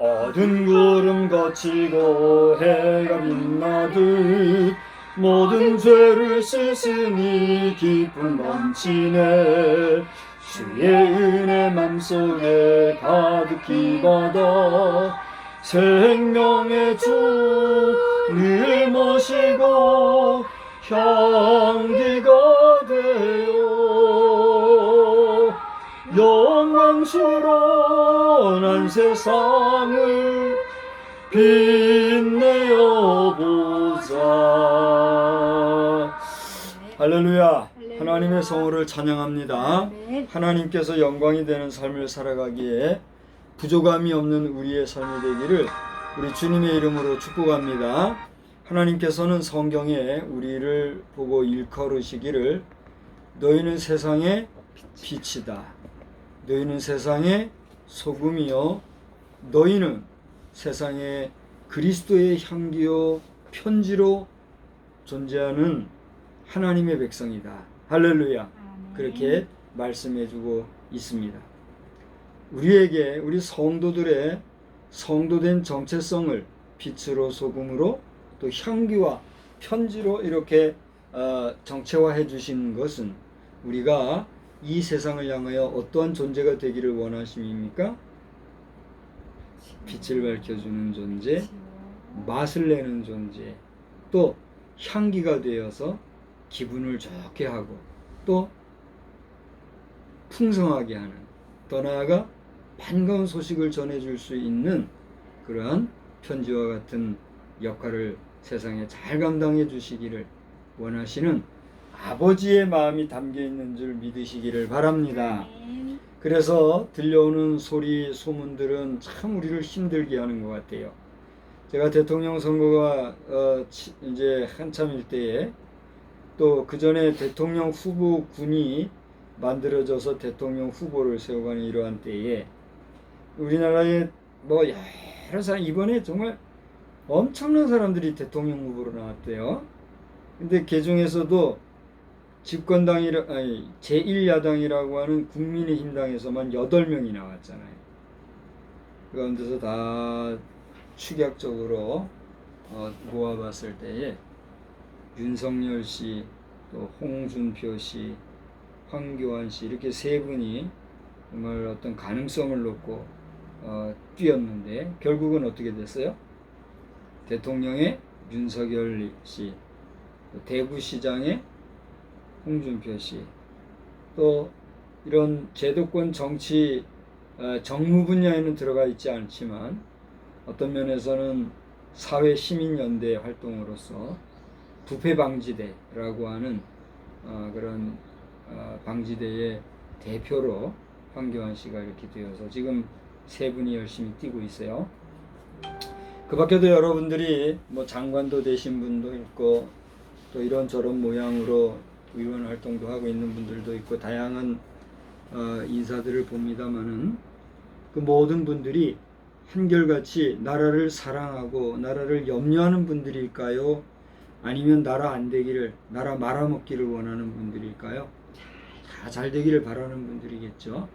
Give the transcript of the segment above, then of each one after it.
어두운 구름 거치고 해가 빛나듯 모든 죄를 씻으니 기쁨 넘치네. 주의 은혜 맘속에 가득히 받아 생명의 주 늘 모시고 향기가 되어 영광스러운 한 세상을 빛내어 보자. 할렐루야. 하나님의 성호를 찬양합니다. 하나님께서 영광이 되는 삶을 살아가기에 부족함이 없는 우리의 삶이 되기를 우리 주님의 이름으로 축복합니다. 하나님께서는 성경에 우리를 보고 일컬으시기를 너희는 세상의 빛이다. 너희는 세상의 소금이요 너희는 세상의 그리스도의 향기요 편지로 존재하는 하나님의 백성이다. 할렐루야. 그렇게 말씀해주고 있습니다. 우리에게 우리 성도들의 성도된 정체성을 빛으로 소금으로 또 향기와 편지로 이렇게 정체화해 주신 것은 우리가 이 세상을 향하여 어떠한 존재가 되기를 원하십니까? 빛을 밝혀주는 존재, 맛을 내는 존재, 또 향기가 되어서 기분을 좋게 하고 또 풍성하게 하는, 더 나아가 반가운 소식을 전해줄 수 있는 그러한 편지와 같은 역할을 세상에 잘 감당해 주시기를 원하시는 아버지의 마음이 담겨 있는 줄 믿으시기를 바랍니다. 그래서 들려오는 소리, 소문들은 참 우리를 힘들게 하는 것 같아요. 제가 대통령 선거가 이제 한참일 때에 또 그 전에 대통령 후보군이 만들어져서 대통령 후보를 세워가는 이러한 때에 우리나라에 뭐 여러 사람 이번에 정말 엄청난 사람들이 대통령 후보로 나왔대요. 근데 그 중에서도 집권당이라 제1야당이라고 하는 국민의힘당에서만 8명이 나왔잖아요. 그 가운데서 다 축약적으로 모아봤을 때에 윤석열 씨, 또 홍준표 씨, 황교안 씨 이렇게 세 분이 정말 어떤 가능성을 놓고 뛰었는데 결국은 어떻게 됐어요? 대통령의 윤석열 씨, 대구시장의 홍준표 씨, 또 이런 제도권 정치 정무 분야에는 들어가 있지 않지만 어떤 면에서는 사회 시민연대 활동으로서 부패 방지대라고 하는 그런 방지대의 대표로 황교안 씨가 이렇게 되어서 지금 세 분이 열심히 뛰고 있어요. 그 밖에도 여러분들이 뭐 장관도 되신 분도 있고 또 이런저런 모양으로 의원 활동도 하고 있는 분들도 있고 다양한 인사들을 봅니다마는 그 모든 분들이 한결같이 나라를 사랑하고 나라를 염려하는 분들일까요? 아니면 나라 안 되기를, 나라 말아먹기를 원하는 분들일까요? 다 잘 되기를 바라는 분들이겠죠.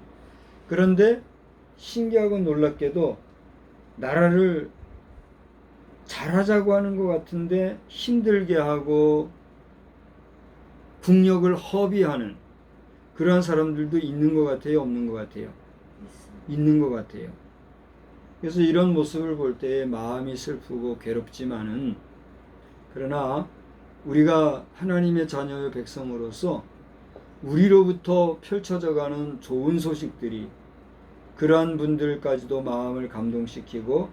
그런데 신기하고 놀랍게도 나라를 잘하자고 하는 것 같은데 힘들게 하고 국력을 허비하는 그러한 사람들도 있는 것 같아요? 없는 것 같아요? 있는 것 같아요. 그래서 이런 모습을 볼 때 마음이 슬프고 괴롭지만은 그러나 우리가 하나님의 자녀의 백성으로서 우리로부터 펼쳐져가는 좋은 소식들이 그러한 분들까지도 마음을 감동시키고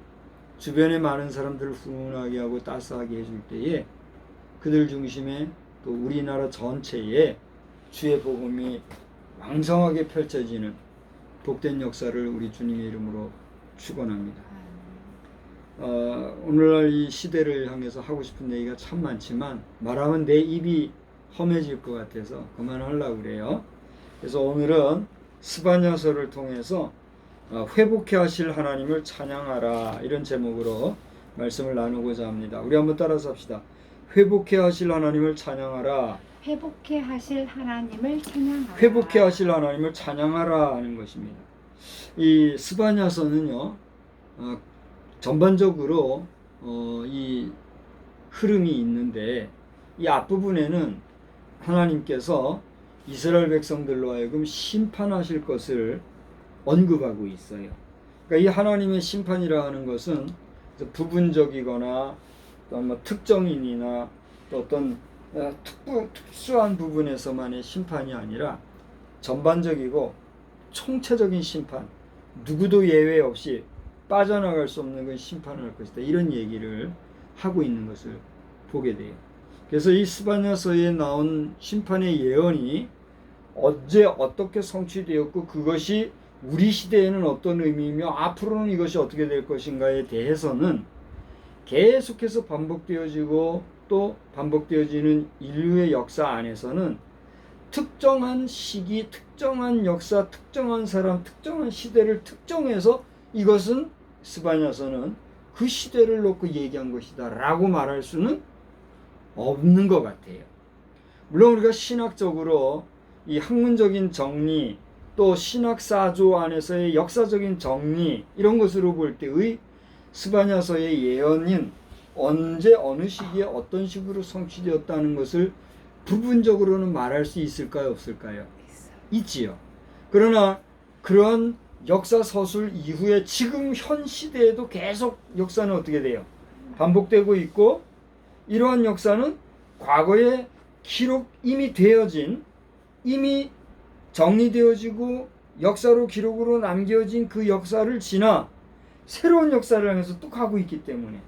주변의 많은 사람들을 훈훈하게 하고 따스하게 해줄 때에 그들 중심에 또 우리나라 전체에 주의 복음이 왕성하게 펼쳐지는 복된 역사를 우리 주님의 이름으로 축원합니다. 오늘날 이 시대를 향해서 하고 싶은 얘기가 참 많지만 말하면 내 입이 험해질 것 같아서 그만하려고 그래요. 그래서 오늘은 스바냐서를 통해서 회복해 하실 하나님을 찬양하라 이런 제목으로 말씀을 나누고자 합니다. 우리 한번 따라서 합시다. 회복해 하실 하나님을 찬양하라. 회복해 하실 하나님을 찬양하라. 회복해 하실 하나님을 찬양하라 하는 것입니다. 이 스바냐서는요 전반적으로 이 흐름이 있는데 이 앞부분에는 하나님께서 이스라엘 백성들로 하여금 심판하실 것을 언급하고 있어요. 그러니까 이 하나님의 심판이라 하는 것은 부분적이거나 또 뭐 특정인이나 또 어떤 특수한 부분에서만의 심판이 아니라 전반적이고 총체적인 심판, 누구도 예외 없이 빠져나갈 수 없는 그 심판을 할 것이다. 이런 얘기를 하고 있는 것을 보게 돼요. 그래서 이 스바냐서에 나온 심판의 예언이 언제 어떻게 성취되었고 그것이 우리 시대에는 어떤 의미이며 앞으로는 이것이 어떻게 될 것인가에 대해서는 계속해서 반복되어지고 또 반복되어지는 인류의 역사 안에서는 특정한 시기, 특정한 역사, 특정한 사람, 특정한 시대를 특정해서 이것은 스바냐서는 그 시대를 놓고 얘기한 것이다 라고 말할 수는 없는 것 같아요. 물론 우리가 신학적으로 이 학문적인 정리 또 신학사조 안에서의 역사적인 정리 이런 것으로 볼 때의 스바냐서의 예언인 언제 어느 시기에 어떤 식으로 성취되었다는 것을 부분적으로는 말할 수 있을까요? 없을까요? 있지요. 그러나 그러한 역사 서술 이후에 지금 현 시대에도 계속 역사는 어떻게 돼요? 반복되고 있고 이러한 역사는 과거에 기록 이미 되어진 이미 정리되어지고 역사로 기록으로 남겨진 그 역사를 지나 새로운 역사를 향해서 또 가고 있기 때문에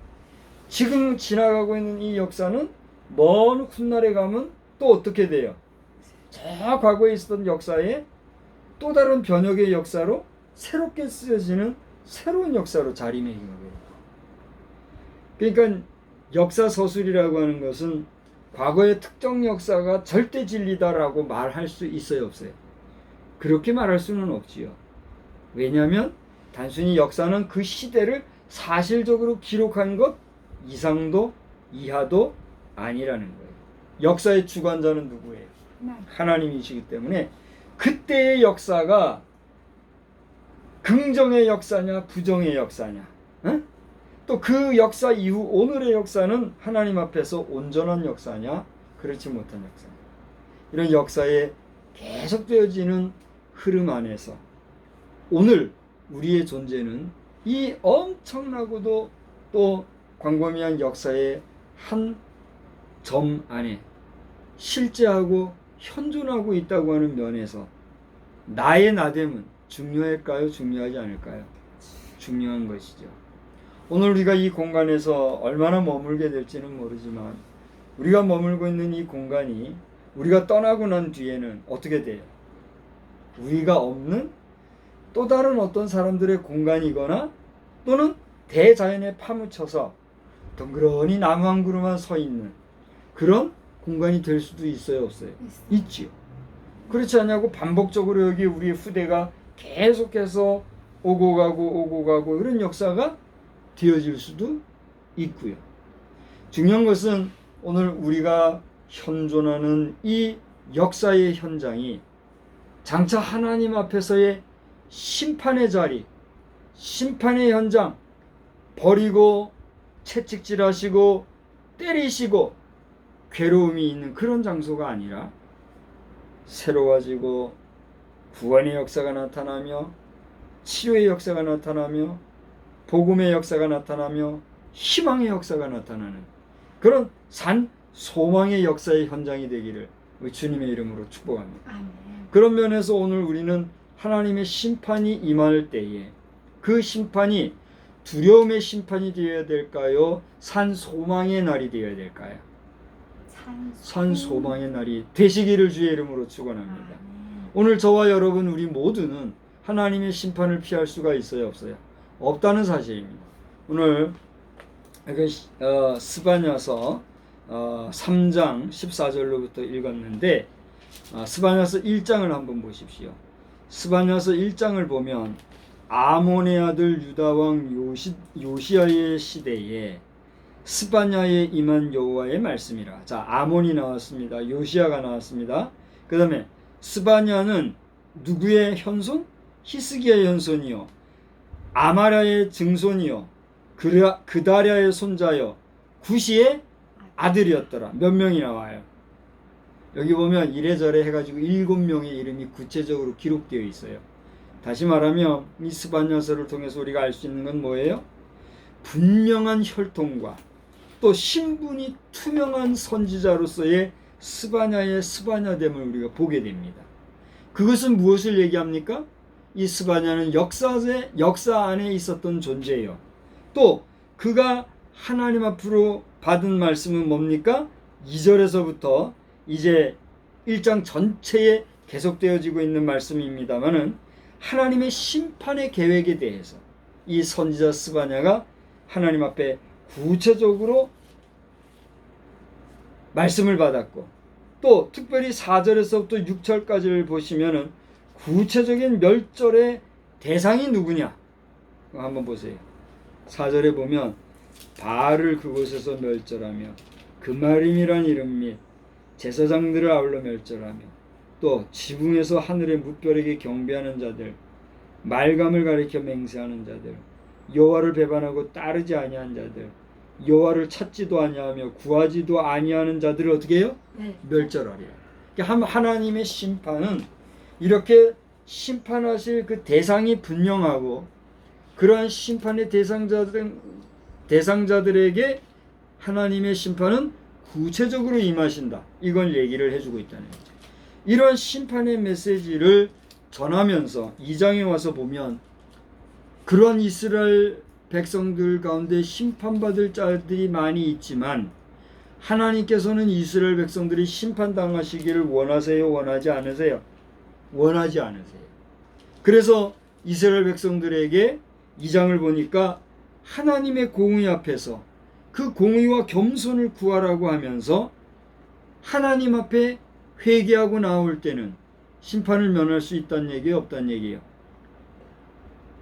지금 지나가고 있는 이 역사는 먼 훗날에 가면 또 어떻게 돼요? 저 과거에 있었던 역사에 또 다른 변혁의 역사로 새롭게 쓰여지는 새로운 역사로 자리매김하게 됩니다. 그러니까 역사 서술이라고 하는 것은 과거의 특정 역사가 절대 진리다라고 말할 수 있어요, 없어요? 그렇게 말할 수는 없지요. 왜냐하면 단순히 역사는 그 시대를 사실적으로 기록한 것 이상도 이하도 아니라는 거예요. 역사의 주관자는 누구예요? 하나님이시기 때문에 그때의 역사가 긍정의 역사냐 부정의 역사냐 또 그 역사 이후 오늘의 역사는 하나님 앞에서 온전한 역사냐 그렇지 못한 역사냐 이런 역사에 계속되어지는 흐름 안에서 오늘 우리의 존재는 이 엄청나고도 또 광범위한 역사의 한 점 안에 실제하고 현존하고 있다고 하는 면에서 나의 나됨은 중요할까요? 중요하지 않을까요? 중요한 것이죠. 오늘 우리가 이 공간에서 얼마나 머물게 될지는 모르지만 우리가 머물고 있는 이 공간이 우리가 떠나고 난 뒤에는 어떻게 돼요? 우리가 없는 또 다른 어떤 사람들의 공간이거나 또는 대자연에 파묻혀서 덩그러니 나무 한 그루만 서 있는 그런 공간이 될 수도 있어요, 없어요? 있지요. 그렇지 않냐고 반복적으로 여기 우리 후대가 계속해서 오고 가고 이런 역사가 되어질 수도 있고요. 중요한 것은 오늘 우리가 현존하는 이 역사의 현장이 장차 하나님 앞에서의 심판의 자리, 심판의 현장, 버리고 채찍질하시고 때리시고 괴로움이 있는 그런 장소가 아니라 새로워지고 구원의 역사가 나타나며 치료의 역사가 나타나며 복음의 역사가 나타나며 희망의 역사가 나타나는 그런 산 소망의 역사의 현장이 되기를 주님의 이름으로 축복합니다. 아멘. 그런 면에서 오늘 우리는 하나님의 심판이 임할 때에 그 심판이 두려움의 심판이 되어야 될까요? 산 소망의 날이 되어야 될까요? 산 소망의 날이 되시기를 주의 이름으로 축원합니다. 오늘 저와 여러분 우리 모두는 하나님의 심판을 피할 수가 있어요, 없어요? 없다는 사실입니다. 오늘 스바냐서 3장 14절로부터 읽었는데 스바냐서 1장을 한번 보십시오. 스바냐서 1장을 보면 아몬의 아들 유다왕 요시야의 시대에 스바냐에 임한 여호와의 말씀이라. 자, 아몬이 나왔습니다. 요시야가 나왔습니다. 그 다음에 스바냐는 누구의 현손? 히스기야의 현손이요, 아마랴의 증손이요, 그다랴의 손자여 구시의 아들이었더라. 몇 명이 나와요? 여기 보면 이래저래 해가지고 7명의 이름이 구체적으로 기록되어 있어요. 다시 말하면 이 스바냐서를 통해서 우리가 알 수 있는 건 뭐예요? 분명한 혈통과 또 신분이 투명한 선지자로서의 스바냐의 스바냐됨을 우리가 보게 됩니다. 그것은 무엇을 얘기합니까? 이 스바냐는 역사 안에 있었던 존재예요. 또 그가 하나님 앞으로 받은 말씀은 뭡니까? 2절에서부터 이제 1장 전체에 계속되어지고 있는 말씀입니다만은 하나님의 심판의 계획에 대해서 이 선지자 스바냐가 하나님 앞에 구체적으로 말씀을 받았고, 또 특별히 4절에서부터 6절까지를 보시면은 구체적인 멸절의 대상이 누구냐? 한번 보세요. 4절에 보면 바알을 그곳에서 멸절하며 그마림이란 이름 및 제사장들을 아울러 멸절하며 또 지붕에서 하늘의 무별에게 경배하는 자들, 말감을 가리켜 맹세하는 자들, 여호와를 배반하고 따르지 아니한 자들, 여호와를 찾지도 아니하며 구하지도 아니하는 자들을 어떻게 해요? 멸절하리라. 그러니까 하나님의 심판은 이렇게 심판하실 그 대상이 분명하고, 그러한 심판의 대상자들에게 하나님의 심판은 구체적으로 임하신다. 이걸 얘기를 해주고 있다는 거죠. 이런 심판의 메시지를 전하면서 2장에 와서 보면 그러한 이스라엘 백성들 가운데 심판받을 자들이 많이 있지만 하나님께서는 이스라엘 백성들이 심판당하시기를 원하세요? 원하지 않으세요? 원하지 않으세요. 그래서 이스라엘 백성들에게 2장을 보니까 하나님의 공의 앞에서 그 공의와 겸손을 구하라고 하면서 하나님 앞에 회개하고 나올 때는 심판을 면할 수 있다는 얘기예요? 없다는 얘기예요?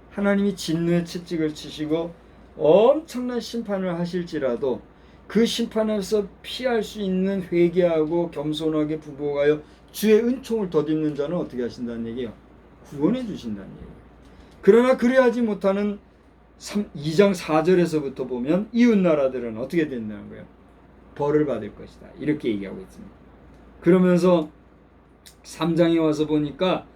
하나님이 진노의 채찍을 치시고 엄청난 심판을 하실지라도 그 심판에서 피할 수 있는 회개하고 겸손하게 부복하여 주의 은총을 덧입는 자는 어떻게 하신다는 얘기예요? 구원해 주신다는 얘기예요. 그러나 그래야지 못하는 2장 4절에서부터 보면 이웃 나라들은 어떻게 된다는 거예요? 벌을 받을 것이다. 이렇게 얘기하고 있습니다. 그러면서 3장에 와서 보니까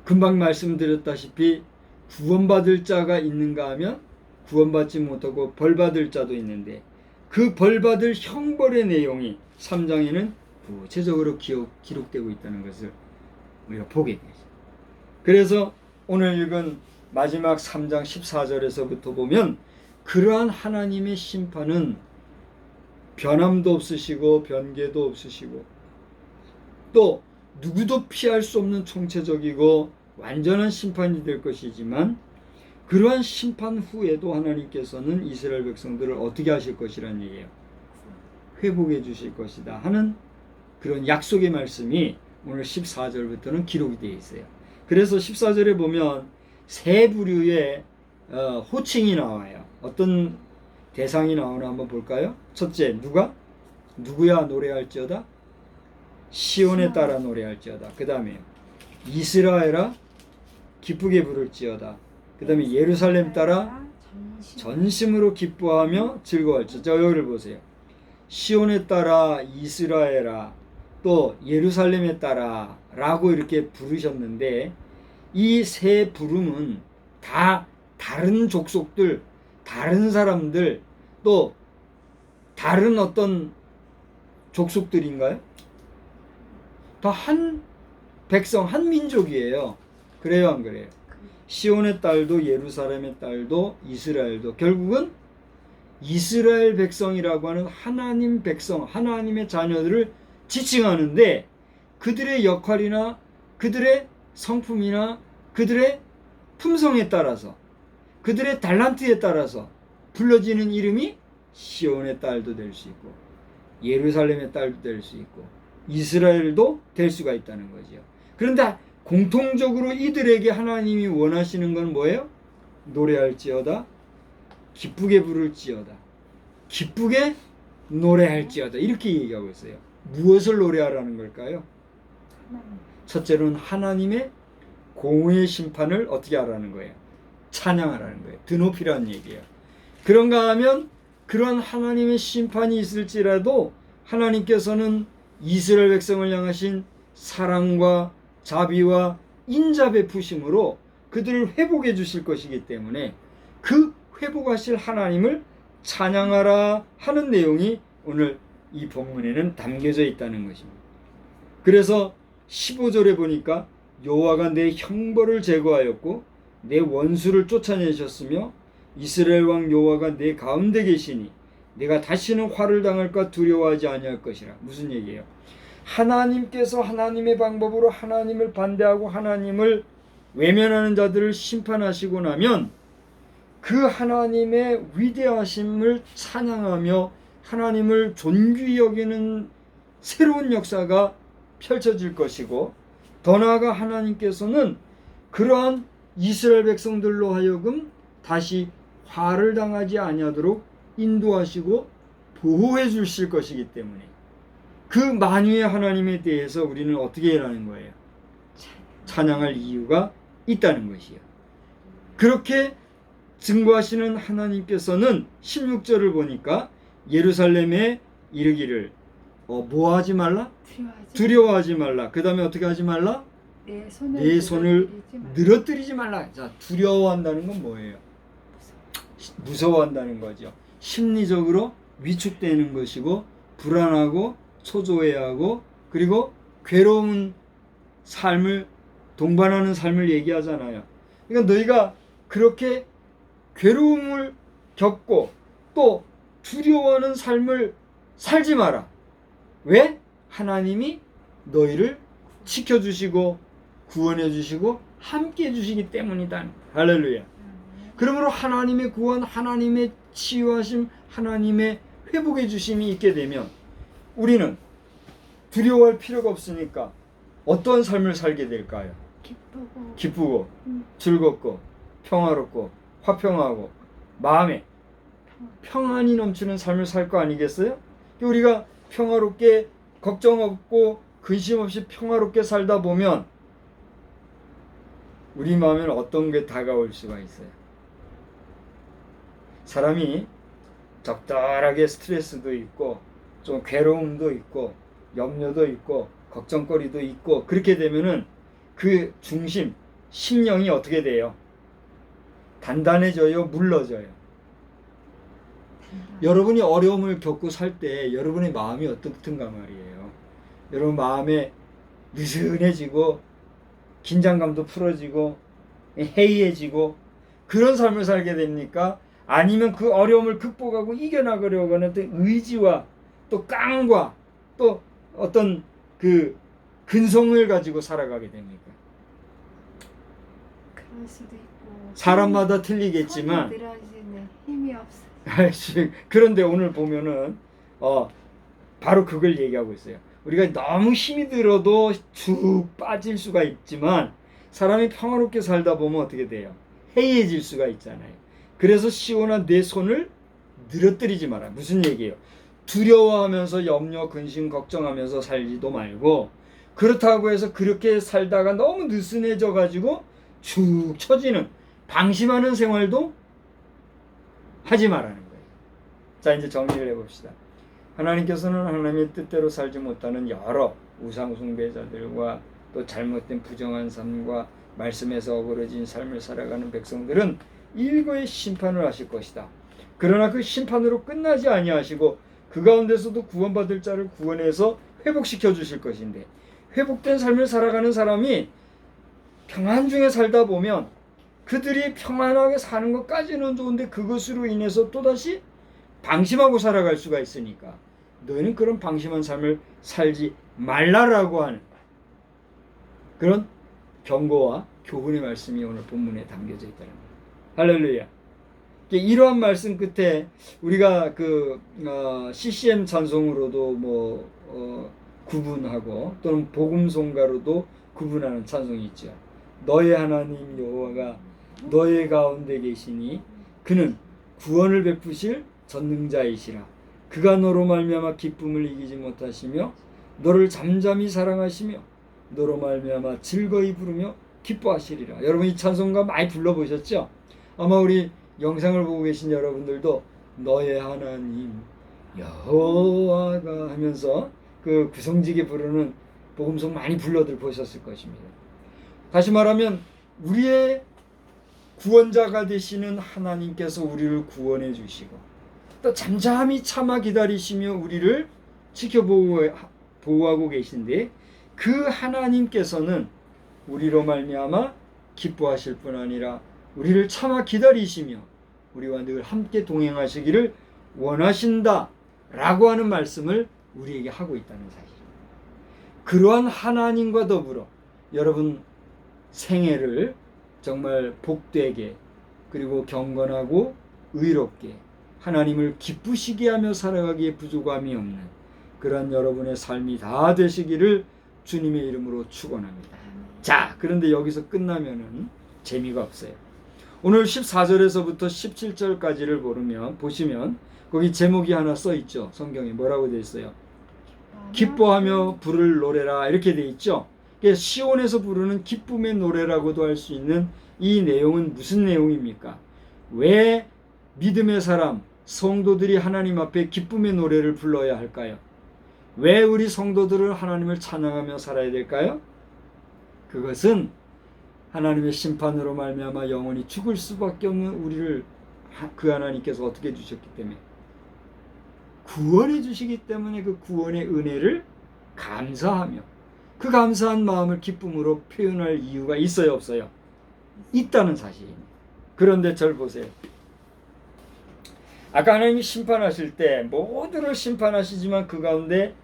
금방 말씀드렸다시피 구원받을 자가 있는가 하면 구원받지 못하고 벌받을 자도 있는데 그 벌받을 형벌의 내용이 3장에는 구체적으로 기록되고 있다는 것을 우리가 보게 되죠. 그래서 오늘 읽은 마지막 3장 14절에서부터 보면 그러한 하나님의 심판은 변함도 없으시고 변개도 없으시고 또 누구도 피할 수 없는 총체적이고 완전한 심판이 될 것이지만 그러한 심판 후에도 하나님께서는 이스라엘 백성들을 어떻게 하실 것이라는 얘기예요. 회복해 주실 것이다 하는 그런 약속의 말씀이 오늘 14절부터는 기록이 되어 있어요. 그래서 14절에 보면 세 부류의 호칭이 나와요. 어떤 대상이 나오나 한번 볼까요? 첫째, 누구야 노래할지어다? 시온에 따라 노래할지어다. 그 다음에 이스라엘아 기쁘게 부를지어다. 그 다음에 예루살렘 따라 전심으로 기뻐하며 즐거워할지어다. 자, 여기를 보세요. 시온에 따라 이스라엘아 또 예루살렘에 따라 라고 이렇게 부르셨는데 이 세 부름은 다 다른 족속들, 다른 사람들, 또 다른 어떤 족속들인가요? 다 한 백성, 한 민족이에요. 그래요, 안 그래요? 시온의 딸도 예루살렘의 딸도 이스라엘도 결국은 이스라엘 백성이라고 하는 하나님 백성, 하나님의 자녀들을 지칭하는데 그들의 역할이나 그들의 성품이나 그들의 품성에 따라서 그들의 달란트에 따라서 불러지는 이름이 시온의 딸도 될 수 있고 예루살렘의 딸도 될 수 있고 이스라엘도 될 수가 있다는 거죠. 그런데 공통적으로 이들에게 하나님이 원하시는 건 뭐예요? 노래할지어다, 기쁘게 부를지어다, 기쁘게 노래할지어다 이렇게 얘기하고 있어요. 무엇을 노래하라는 걸까요? 첫째로는 하나님의 공의의 심판을 어떻게 하라는 거예요? 찬양하라는 거예요. 드높이라는 얘기예요. 그런가 하면 그런 하나님의 심판이 있을지라도 하나님께서는 이스라엘 백성을 향하신 사랑과 자비와 인자 베푸심으로 그들을 회복해 주실 것이기 때문에 그 회복하실 하나님을 찬양하라 하는 내용이 오늘 이 본문에는 담겨져 있다는 것입니다. 그래서 15절에 보니까 여호와가 내 형벌을 제거하였고 내 원수를 쫓아내셨으며 이스라엘 왕 여호와가 내 가운데 계시니 내가 다시는 화를 당할까 두려워하지 아니할 것이라. 무슨 얘기예요? 하나님께서 하나님의 방법으로 하나님을 반대하고 하나님을 외면하는 자들을 심판하시고 나면 그 하나님의 위대하심을 찬양하며 하나님을 존귀히 여기는 새로운 역사가 펼쳐질 것이고, 더 나아가 하나님께서는 그러한 이스라엘 백성들로 하여금 다시 화를 당하지 아니하도록 인도하시고 보호해 주실 것이기 때문에 그 만유의 하나님에 대해서 우리는 어떻게 해라는 거예요? 찬양할 이유가 있다는 것이에요. 그렇게 증거하시는 하나님께서는 16절을 보니까 예루살렘에 이르기를 뭐 하지 말라? 두려워하지 말라. 그 다음에 어떻게 하지 말라? 내 손을 늘어뜨리지 말라. 자, 두려워한다는 건 뭐예요? 무서워한다는 거죠. 심리적으로 위축되는 것이고, 불안하고 초조해하고, 그리고 괴로운 삶을 동반하는 삶을 얘기하잖아요. 그러니까 너희가 그렇게 괴로움을 겪고 또 두려워하는 삶을 살지 마라. 왜? 하나님이 너희를 지켜주시고 구원해주시고 함께해주시기 때문이다. 할렐루야. 그러므로 하나님의 구원, 하나님의 치유하심, 하나님의 회복해주심이 있게 되면 우리는 두려워할 필요가 없으니까 어떤 삶을 살게 될까요? 기쁘고 즐겁고 평화롭고 화평하고 마음에 평안이 넘치는 삶을 살 거 아니겠어요? 우리가 평화롭게 걱정 없고 근심 없이 평화롭게 살다 보면 우리 마음에는 어떤 게 다가올 수가 있어요? 사람이 적절하게 스트레스도 있고 좀 괴로움도 있고 염려도 있고 걱정거리도 있고 그렇게 되면은 그 중심, 심령이 어떻게 돼요? 단단해져요? 물러져요? 여러분이 어려움을 겪고 살 때 여러분의 마음이 어떻든가 말이에요. 여러분 마음에 느슨해지고 긴장감도 풀어지고 해이해지고 그런 삶을 살게 됩니까? 아니면 그 어려움을 극복하고 이겨나가려고 하는 의지와 또 깡과 또 어떤 그 근성을 가지고 살아가게 됩니까? 그럴 수도 있고 사람마다 틀리겠지만 힘이 없어. 그런데 오늘 보면은 바로 그걸 얘기하고 있어요. 우리가 너무 힘이 들어도 쭉 빠질 수가 있지만 사람이 평화롭게 살다 보면 어떻게 돼요? 해이해질 수가 있잖아요. 그래서 시온아 내 손을 늘어뜨리지 마라. 무슨 얘기예요? 두려워하면서 염려, 근심, 걱정하면서 살지도 말고 그렇다고 해서 그렇게 살다가 너무 느슨해져 가지고 축 처지는 방심하는 생활도 하지 말라는 거예요. 자, 이제 정리를 해봅시다. 하나님께서는 하나님의 뜻대로 살지 못하는 여러 우상 숭배자들과 또 잘못된 부정한 삶과 말씀에서 어그러진 삶을 살아가는 백성들은 일거의 심판을 하실 것이다. 그러나 그 심판으로 끝나지 아니하시고 그 가운데서도 구원받을 자를 구원해서 회복시켜 주실 것인데, 회복된 삶을 살아가는 사람이 평안 중에 살다 보면 그들이 평안하게 사는 것까지는 좋은데 그것으로 인해서 또다시 방심하고 살아갈 수가 있으니까 너희는 그런 방심한 삶을 살지 말라라고 하는 그런 경고와 교훈의 말씀이 오늘 본문에 담겨져 있다는 거예요. 할렐루야. 이러한 말씀 끝에 우리가 CCM 찬송으로도 구분하고 또는 복음송가로도 구분하는 찬송이 있죠. 너의 하나님 여호와가 너의 가운데 계시니 그는 구원을 베푸실 전능자이시라. 그가 너로 말미암아 기쁨을 이기지 못하시며 너를 잠잠히 사랑하시며 너로 말미암아 즐거이 부르며 기뻐하시리라. 여러분 이 찬송가 많이 불러보셨죠? 아마 우리 영상을 보고 계신 여러분들도 너의 하나님 여호와가 하면서 그 구성지게 부르는 복음송 많이 불러들 보셨을 것입니다. 다시 말하면 우리의 구원자가 되시는 하나님께서 우리를 구원해 주시고 또 잠잠히 참아 기다리시며 우리를 보호하고 계신데 그 하나님께서는 우리로 말미암아 기뻐하실 뿐 아니라 우리를 참아 기다리시며 우리와 늘 함께 동행하시기를 원하신다 라고 하는 말씀을 우리에게 하고 있다는 사실입니다. 그러한 하나님과 더불어 여러분 생애를 정말 복되게 그리고 경건하고 의롭게 하나님을 기쁘시게 하며 살아가기에 부족함이 없는 그런 여러분의 삶이 다 되시기를 주님의 이름으로 축원합니다. 자, 그런데 여기서 끝나면은 재미가 없어요. 오늘 14절에서부터 17절까지를 보시면 거기 제목이 하나 써 있죠. 성경에 뭐라고 되어 있어요? 기뻐하며 부를 노래라 이렇게 되어 있죠. 시온에서 부르는 기쁨의 노래라고도 할 수 있는 이 내용은 무슨 내용입니까? 왜 믿음의 사람, 성도들이 하나님 앞에 기쁨의 노래를 불러야 할까요? 왜 우리 성도들은 하나님을 찬양하며 살아야 될까요? 그것은 하나님의 심판으로 말미암아 영원히 죽을 수밖에 없는 우리를 그 하나님께서 어떻게 주셨기 때문에 구원해 주시기 때문에 그 구원의 은혜를 감사하며 그 감사한 마음을 기쁨으로 표현할 이유가 있어요, 없어요? 있다는 사실입니다. 그런데 절 보세요. 아까 하나님이 심판하실 때 모두를 심판하시지만 그 가운데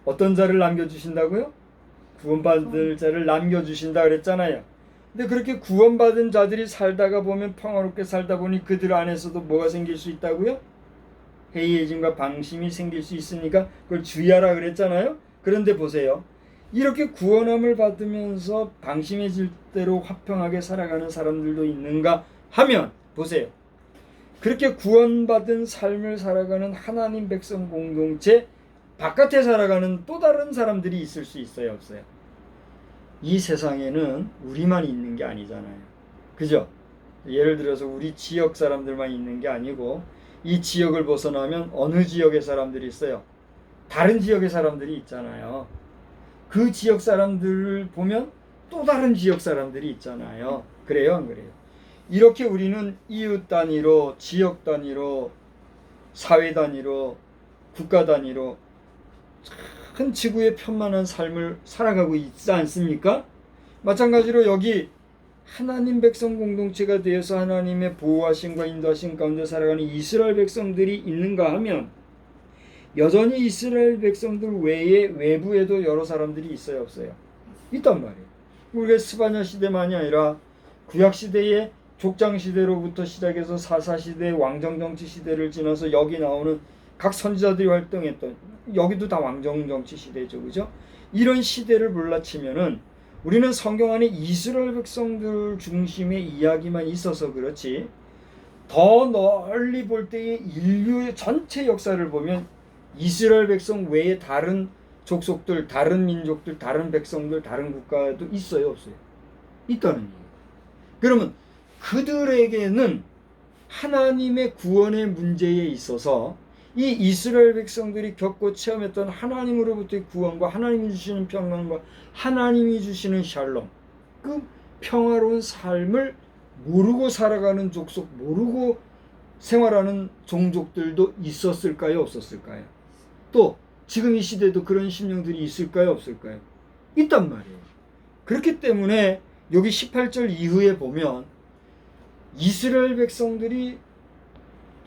어떤 자를 남겨주신다고요? 구원받을 자를 남겨주신다 그랬잖아요. 근데 그렇게 구원받은 자들이 살다가 보면 평화롭게 살다 보니 그들 안에서도 뭐가 생길 수 있다고요? 해이해짐과 방심이 생길 수 있으니까 그걸 주의하라 그랬잖아요. 그런데 보세요. 이렇게 구원함을 받으면서 방심해질 대로 화평하게 살아가는 사람들도 있는가 하면 보세요. 그렇게 구원받은 삶을 살아가는 하나님 백성 공동체 바깥에 살아가는 또 다른 사람들이 있을 수 있어요, 없어요? 이 세상에는 우리만 있는 게 아니잖아요. 그죠? 예를 들어서 우리 지역 사람들만 있는 게 아니고 이 지역을 벗어나면 어느 지역의 사람들이 있어요? 다른 지역의 사람들이 있잖아요. 그 지역 사람들을 보면 또 다른 지역 사람들이 있잖아요. 그래요, 안 그래요? 이렇게 우리는 이웃 단위로, 지역 단위로, 사회 단위로, 국가 단위로 큰 지구의 편만한 삶을 살아가고 있지 않습니까? 마찬가지로 여기 하나님 백성 공동체가 되어서 하나님의 보호하심과 인도하심 가운데 살아가는 이스라엘 백성들이 있는가 하면 여전히 이스라엘 백성들 외에 외부에도 여러 사람들이 있어요, 없어요? 있단 말이에요. 우리가 스바냐 시대만이 아니라 구약 시대의 족장 시대로부터 시작해서 사사 시대, 왕정 정치 시대를 지나서 여기 나오는 각 선지자들이 활동했던 여기도 다 왕정 정치 시대죠, 그죠? 이런 시대를 몰라치면은 우리는 성경 안에 이스라엘 백성들 중심의 이야기만 있어서 그렇지 더 널리 볼 때의 인류의 전체 역사를 보면 이스라엘 백성 외에 다른 족속들, 다른 민족들, 다른 백성들, 다른 국가도 있어요, 없어요? 있다는 얘기예요. 그러면 그들에게는 하나님의 구원의 문제에 있어서 이 이스라엘 백성들이 겪고 체험했던 하나님으로부터의 구원과 하나님이 주시는 평강과 하나님이 주시는 샬롬, 그 평화로운 삶을 모르고 살아가는 족속, 모르고 생활하는 종족들도 있었을까요, 없었을까요? 또 지금 이 시대도 그런 심령들이 있을까요, 없을까요? 있단 말이에요. 그렇기 때문에 여기 18절 이후에 보면 이스라엘 백성들이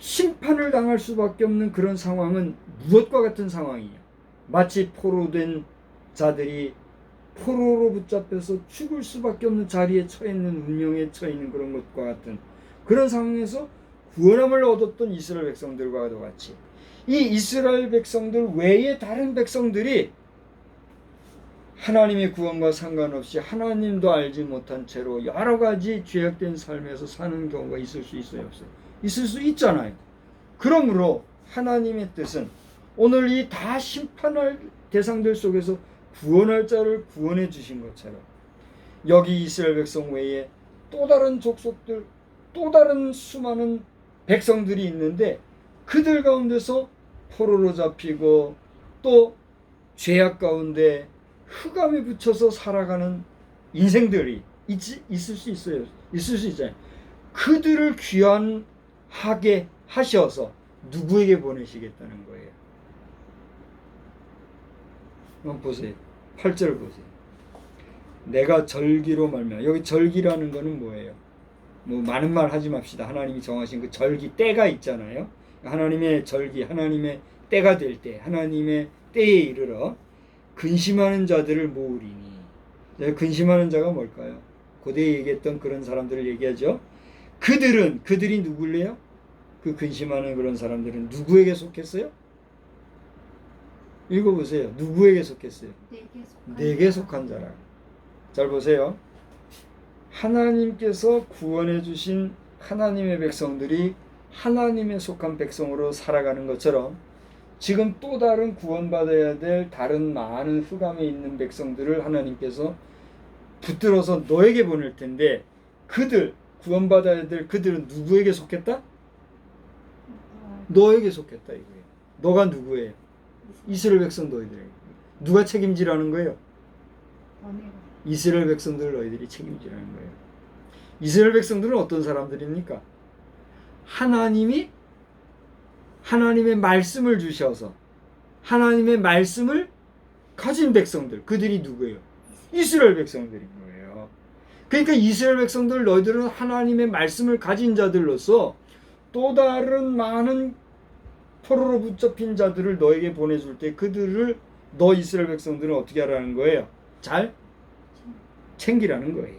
심판을 당할 수밖에 없는 그런 상황은 무엇과 같은 상황이냐? 마치 포로된 자들이 포로로 붙잡혀서 죽을 수밖에 없는 자리에 처해 있는 운명에 처해 있는 그런 것과 같은 그런 상황에서 구원함을 얻었던 이스라엘 백성들과도 같이 이 이스라엘 백성들 외에 다른 백성들이 하나님의 구원과 상관없이 하나님도 알지 못한 채로 여러 가지 죄악된 삶에서 사는 경우가 있을 수 있어요, 없어요? 있을 수 있잖아요. 그러므로 하나님의 뜻은 오늘 이 다 심판할 대상들 속에서 구원할 자를 구원해 주신 것처럼 여기 이스라엘 백성 외에 또 다른 족속들, 또 다른 수많은 백성들이 있는데 그들 가운데서 포로로 잡히고 또 죄악 가운데 흑암에 붙여서 살아가는 인생들이 있을 수 있어요. 있을 수 있잖아요. 그들을 귀환하게 하셔서 누구에게 보내시겠다는 거예요. 한번 보세요. 8절 보세요. 내가 절기로 말미암아. 여기 절기라는 거는 뭐예요? 뭐 많은 말 하지 맙시다. 하나님이 정하신 그 절기 때가 있잖아요. 하나님의 절기, 하나님의 때가 될 때, 하나님의 때에 이르러 근심하는 자들을 모으리니. 근심하는 자가 뭘까요? 고대에 얘기했던 그런 사람들을 얘기하죠. 그들이 누굴래요? 그 근심하는 그런 사람들은 누구에게 속했어요? 읽어보세요. 누구에게 속했어요? 내게 속한 자라. 잘 보세요. 하나님께서 구원해 주신 하나님의 백성들이 하나님의 속한 백성으로 살아가는 것처럼 지금 또 다른 구원받아야 될 다른 많은 흑암에 있는 백성들을 하나님께서 붙들어서 너에게 보낼 텐데 그들 구원받아야 될 그들은 누구에게 속했다? 너에게 속했다 이거예요. 너가 누구예요? 이스라엘 백성 너희들에게. 누가 책임지라는 거예요? 이스라엘 백성들 너희들이 책임지라는 거예요. 이스라엘 백성들은 어떤 사람들입니까? 하나님이 하나님의 말씀을 주셔서 하나님의 말씀을 가진 백성들, 그들이 누구예요? 이스라엘 백성들인 거예요. 그러니까 이스라엘 백성들 너희들은 하나님의 말씀을 가진 자들로서 또 다른 많은 포로로 붙잡힌 자들을 너에게 보내줄 때 그들을 너 이스라엘 백성들은 어떻게 하라는 거예요? 잘 챙기라는 거예요.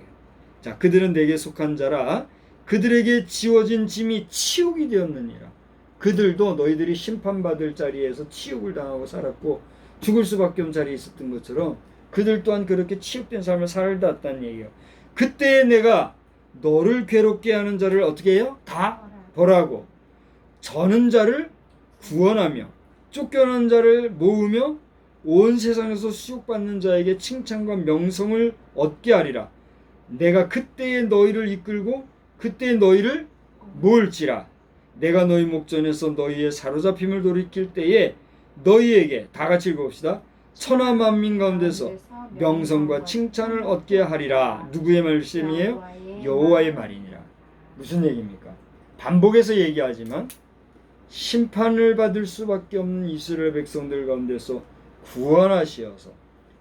자, 그들은 내게 속한 자라. 그들에게 지워진 짐이 치욕이 되었느니라. 그들도 너희들이 심판받을 자리에서 치욕을 당하고 살았고 죽을 수밖에 없는 자리에 있었던 것처럼 그들 또한 그렇게 치욕된 삶을 살았다는 얘기예요. 그때 내가 너를 괴롭게 하는 자를 어떻게 해요? 다 벌하고 저는 자를 구원하며 쫓겨난 자를 모으며 온 세상에서 수욕받는 자에게 칭찬과 명성을 얻게 하리라. 내가 그때에 너희를 이끌고 그때에 너희를 모을지라. 내가 너희 목전에서 너희의 사로잡힘을 돌이킬 때에 너희에게 다 같이 읽어봅시다. 천하 만민 가운데서 명성과 칭찬을 얻게 하리라. 누구의 말씀이에요? 여호와의 말이니라. 무슨 얘기입니까? 반복해서 얘기하지만 심판을 받을 수밖에 없는 이스라엘 백성들 가운데서 구원하시어서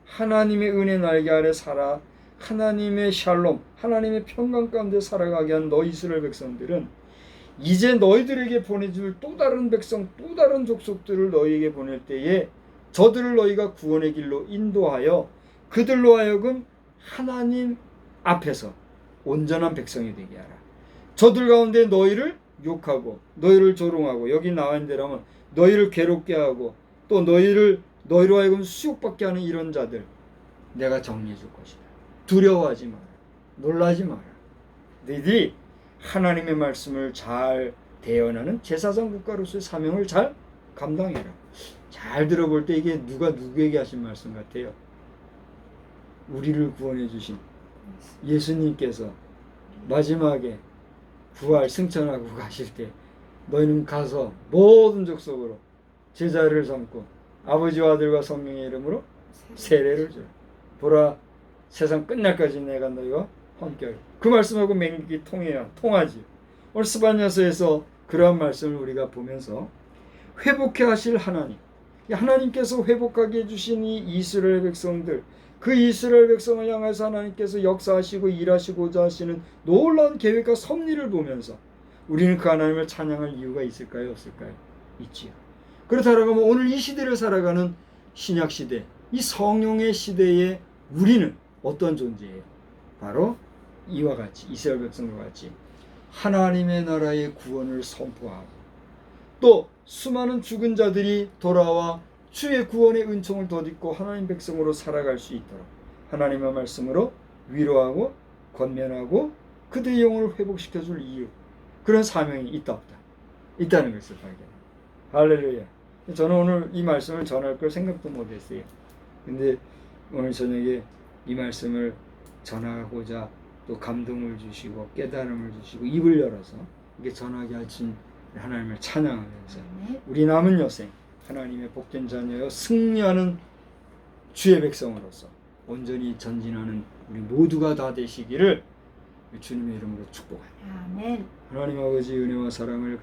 하나님의 은혜 날개 아래 살아 하나님의 샬롬, 하나님의 평강 가운데 살아가게 한 너 이스라엘 백성들은 이제 너희들에게 보내줄 또 다른 백성, 또 다른 족속들을 너희에게 보낼 때에 저들을 너희가 구원의 길로 인도하여 그들로 하여금 하나님 앞에서 온전한 백성이 되게 하라. 저들 가운데 너희를 욕하고 너희를 조롱하고 여기 나와 있는 대로면 너희를 괴롭게 하고 또 너희로 하여금 수욕받게 하는 이런 자들 내가 정리해 줄 것이다. 두려워하지 마라. 놀라지 마라. 너희들이 하나님의 말씀을 잘 대언하는 제사장 국가로서의 사명을 잘 감당해라. 잘 들어볼 때 이게 누가 누구에게 하신 말씀 같아요? 우리를 구원해 주신 예수님께서 마지막에 부활 승천하고 가실 때 너희는 가서 모든 족속으로 제자를 삼고 아버지와 아들과 성령의 이름으로 세례를 줘라. 보라 세상 끝날까지 내가 너희와 함께하리. 그 말씀하고 맹기 통하지. 오늘 스바냐서에서 그러한 말씀을 우리가 보면서 회복해 하실 하나님, 하나님께서 회복하게 해주신 이 이스라엘 백성들, 그 이스라엘 백성을 향해서 하나님께서 역사하시고 일하시고자 하시는 놀라운 계획과 섭리를 보면서 우리는 그 하나님을 찬양할 이유가 있을까요? 없을까요? 있지요. 그렇다고 하면 오늘 이 시대를 살아가는 신약시대, 이 성령의 시대에 우리는 어떤 존재예요? 바로 이와 같이 이스라엘 백성과 같이 하나님의 나라의 구원을 선포하고 또 수많은 죽은 자들이 돌아와 주의 구원의 은총을 덧입고 하나님 백성으로 살아갈 수 있도록 하나님의 말씀으로 위로하고 권면하고 그들의 영혼을 회복시켜 줄 이유, 그런 사명이 있다 없다? 있다는 것을 발견합니다. 할렐루야. 저는 오늘 이 말씀을 전할 걸 생각도 못했어요. 근데 오늘 저녁에 이 말씀을 전하고자 또 감동을 주시고 깨달음을 주시고 입을 열어서 이게 전하게 하신 하나님을 찬양하면서 아멘. 우리 남은 여생 하나님의 복된 자녀여 승리하는 주의 백성으로서 온전히 전진하는 우리 모두가 다 되시기를 주님의 이름으로 축복합니다. 아멘. 하나님 아버지 은혜와 사랑을